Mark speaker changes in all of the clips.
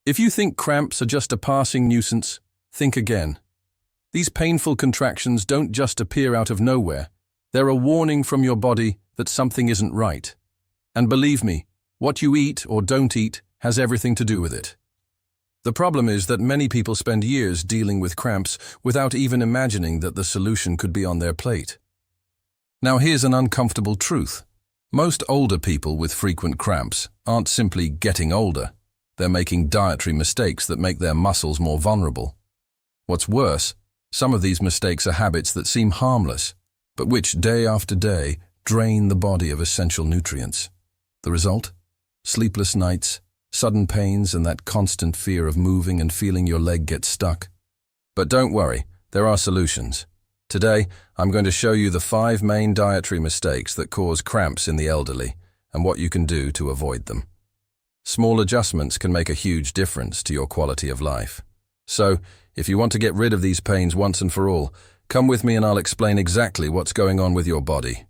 Speaker 1: If you think cramps are just a passing nuisance, think again. These painful contractions don't just appear out of nowhere. They're a warning from your body that something isn't right. And believe me, what you eat or don't eat has everything to do with it. The problem is that many people spend years dealing with cramps without even imagining that the solution could be on their plate. Now here's an uncomfortable truth. Most older people with frequent cramps aren't simply getting older. They're making dietary mistakes that make their muscles more vulnerable. What's worse, some of these mistakes are habits that seem harmless, but which day after day drain the body of essential nutrients. The result? Sleepless nights, sudden pains, and that constant fear of moving and feeling your leg get stuck. But don't worry, there are solutions. Today, I'm going to show you the 5 main dietary mistakes that cause cramps in the elderly and what you can do to avoid them. Small adjustments can make a huge difference to your quality of life. So, if you want to get rid of these pains once and for all, come with me and I'll explain exactly what's going on with your body.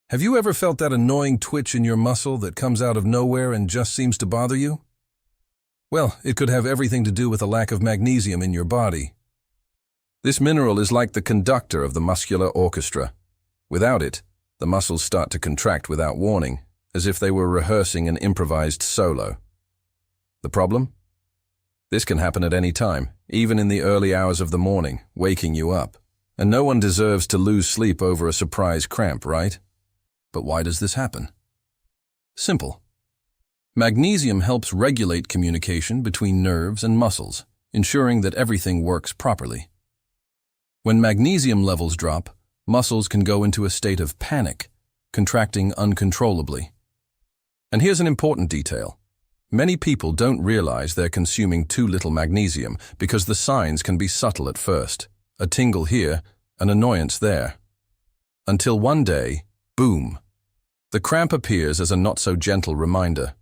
Speaker 1: Have you ever felt that annoying twitch in your muscle that comes out of nowhere and just seems to bother you? Well, it could have everything to do with a lack of magnesium in your body. This mineral is like the conductor of the muscular orchestra. Without it, the muscles start to contract without warning, as if they were rehearsing an improvised solo. The problem? This can happen at any time, even in the early hours of the morning, waking you up. And no one deserves to lose sleep over a surprise cramp, right? But why does this happen? Simple. Magnesium helps regulate communication between nerves and muscles, ensuring that everything works properly. When magnesium levels drop, muscles can go into a state of panic, contracting uncontrollably. And here's an important detail. Many people don't realize they're consuming too little magnesium because the signs can be subtle at first. A tingle here, an annoyance there. Until one day, boom, the cramp appears as a not-so-gentle reminder.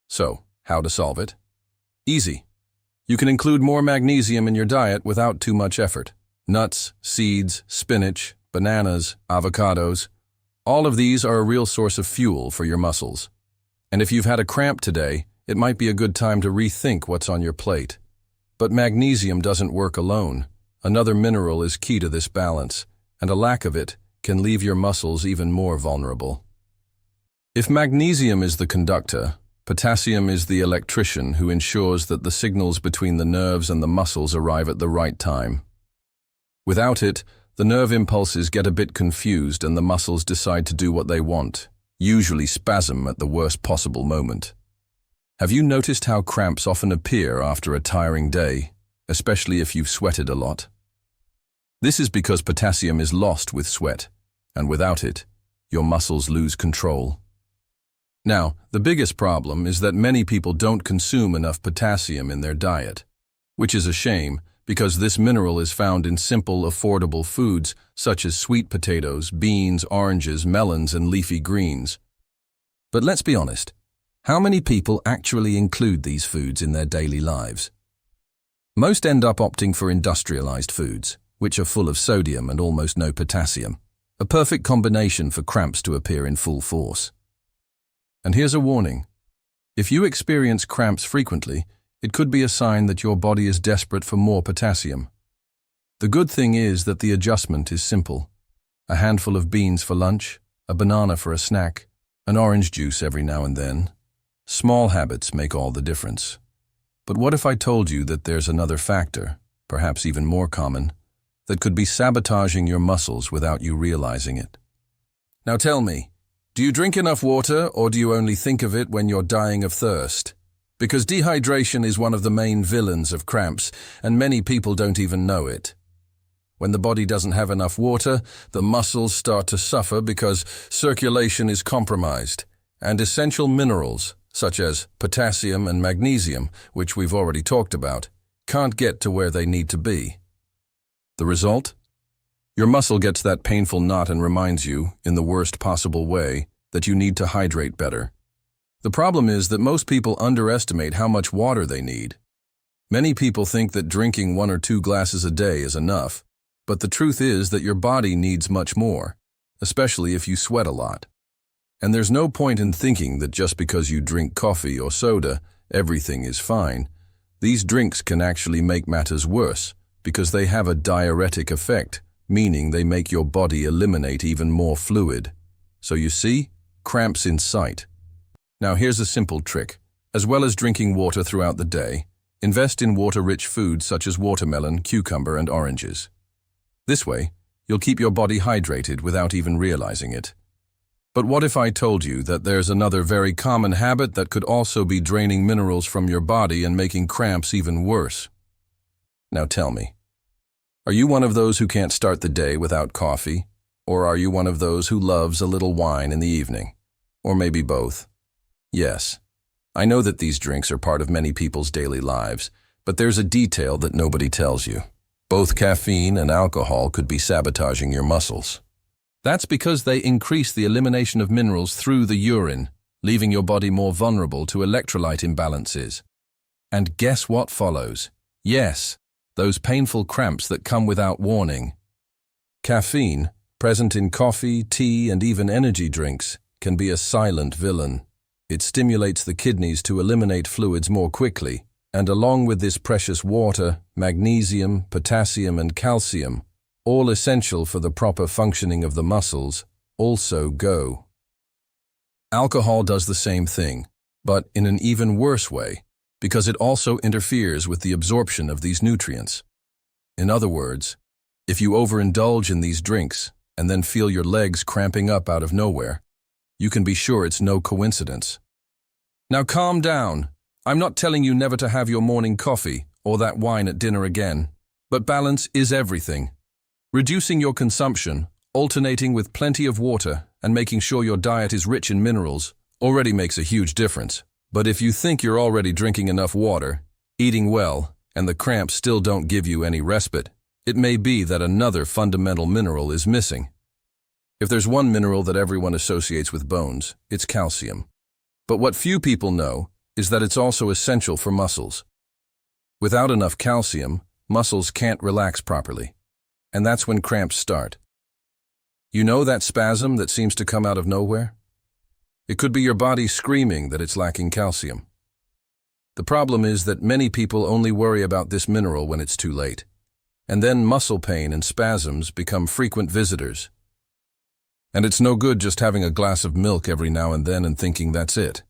Speaker 1: So, how to solve it? Easy. You can include more magnesium in your diet without too much effort. Nuts, seeds, spinach, bananas, avocados, all of these are a real source of fuel for your muscles. And if you've had a cramp today, it might be a good time to rethink what's on your plate. But magnesium doesn't work alone. Another mineral is key to this balance, and a lack of it can leave your muscles even more vulnerable. If magnesium is the conductor, potassium is the electrician who ensures that the signals between the nerves and the muscles arrive at the right time. Without it, the nerve impulses get a bit confused and the muscles decide to do what they want, usually spasm at the worst possible moment. Have you noticed how cramps often appear after a tiring day, especially if you've sweated a lot? This is because potassium is lost with sweat, and without it, your muscles lose control. Now, the biggest problem is that many people don't consume enough potassium in their diet, which is a shame because this mineral is found in simple, affordable foods such as sweet potatoes, beans, oranges, melons, and leafy greens. But let's be honest, how many people actually include these foods in their daily lives? Most end up opting for industrialized foods, which are full of sodium and almost no potassium, a perfect combination for cramps to appear in full force. And here's a warning. If you experience cramps frequently, it could be a sign that your body is desperate for more potassium. The good thing is that the adjustment is simple. A handful of beans for lunch, a banana for a snack, an orange juice every now and then. Small habits make all the difference. But what if I told you that there's another factor, perhaps even more common, that could be sabotaging your muscles without you realizing it? Now tell me, do you drink enough water or do you only think of it when you're dying of thirst? Because dehydration is one of the main villains of cramps, and many people don't even know it. When the body doesn't have enough water, the muscles start to suffer because circulation is compromised, and essential minerals, such as potassium and magnesium, which we've already talked about, can't get to where they need to be. The result? Your muscle gets that painful knot and reminds you, in the worst possible way, that you need to hydrate better. The problem is that most people underestimate how much water they need. Many people think that drinking 1 or 2 glasses a day is enough, but the truth is that your body needs much more, especially if you sweat a lot. And there's no point in thinking that just because you drink coffee or soda, everything is fine. These drinks can actually make matters worse because they have a diuretic effect, meaning they make your body eliminate even more fluid. So you see, cramps in sight. Now here's a simple trick. As well as drinking water throughout the day, invest in water-rich foods such as watermelon, cucumber, and oranges. This way, you'll keep your body hydrated without even realizing it. But what if I told you that there's another very common habit that could also be draining minerals from your body and making cramps even worse? Now tell me, are you one of those who can't start the day without coffee? Or are you one of those who loves a little wine in the evening? Or maybe both? Yes, I know that these drinks are part of many people's daily lives, but there's a detail that nobody tells you. Both caffeine and alcohol could be sabotaging your muscles. That's because they increase the elimination of minerals through the urine, leaving your body more vulnerable to electrolyte imbalances. And guess what follows? Yes, those painful cramps that come without warning. Caffeine, present in coffee, tea, and even energy drinks, can be a silent villain. It stimulates the kidneys to eliminate fluids more quickly, and along with this precious water, magnesium, potassium, and calcium, all essential for the proper functioning of the muscles, also go. Alcohol does the same thing, but in an even worse way, because it also interferes with the absorption of these nutrients. In other words, if you overindulge in these drinks and then feel your legs cramping up out of nowhere, you can be sure it's no coincidence. Now calm down. I'm not telling you never to have your morning coffee or that wine at dinner again, but balance is everything. Reducing your consumption, alternating with plenty of water, and making sure your diet is rich in minerals already makes a huge difference. But if you think you're already drinking enough water, eating well, and the cramps still don't give you any respite, it may be that another fundamental mineral is missing. If there's one mineral that everyone associates with bones, it's calcium. But what few people know is that it's also essential for muscles. Without enough calcium, muscles can't relax properly. And that's when cramps start. You know that spasm that seems to come out of nowhere? It could be your body screaming that it's lacking calcium. The problem is that many people only worry about this mineral when it's too late. And then muscle pain and spasms become frequent visitors. And it's no good just having a glass of milk every now and then and thinking that's it.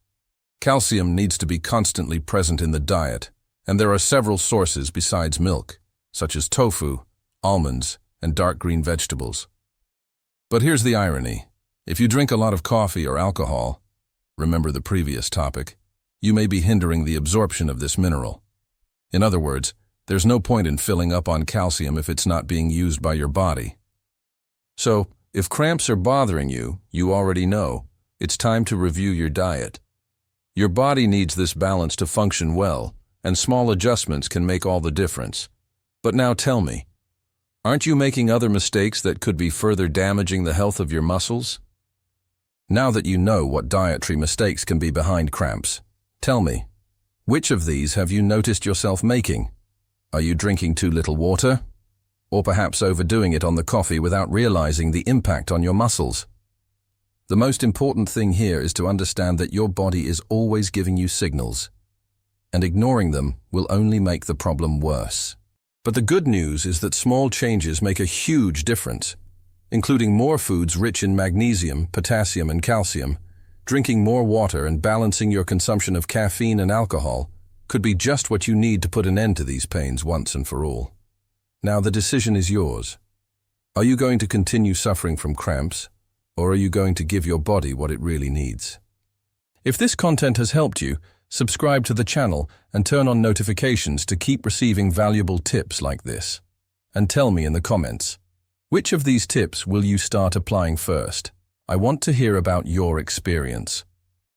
Speaker 1: Calcium needs to be constantly present in the diet, and there are several sources besides milk, such as tofu, almonds, and dark green vegetables. But here's the irony. If you drink a lot of coffee or alcohol, remember the previous topic, you may be hindering the absorption of this mineral. In other words, there's no point in filling up on calcium if it's not being used by your body. So, if cramps are bothering you, you already know, it's time to review your diet. Your body needs this balance to function well, and small adjustments can make all the difference. But now tell me, aren't you making other mistakes that could be further damaging the health of your muscles? Now that you know what dietary mistakes can be behind cramps, tell me, which of these have you noticed yourself making? Are you drinking too little water? Or perhaps overdoing it on the coffee without realizing the impact on your muscles? The most important thing here is to understand that your body is always giving you signals, and ignoring them will only make the problem worse. But the good news is that small changes make a huge difference, including more foods rich in magnesium, potassium, and calcium. Drinking more water and balancing your consumption of caffeine and alcohol could be just what you need to put an end to these pains once and for all. Now the decision is yours. Are you going to continue suffering from cramps, or are you going to give your body what it really needs? If this content has helped you, subscribe to the channel and turn on notifications to keep receiving valuable tips like this. And tell me in the comments, which of these tips will you start applying first? I want to hear about your experience.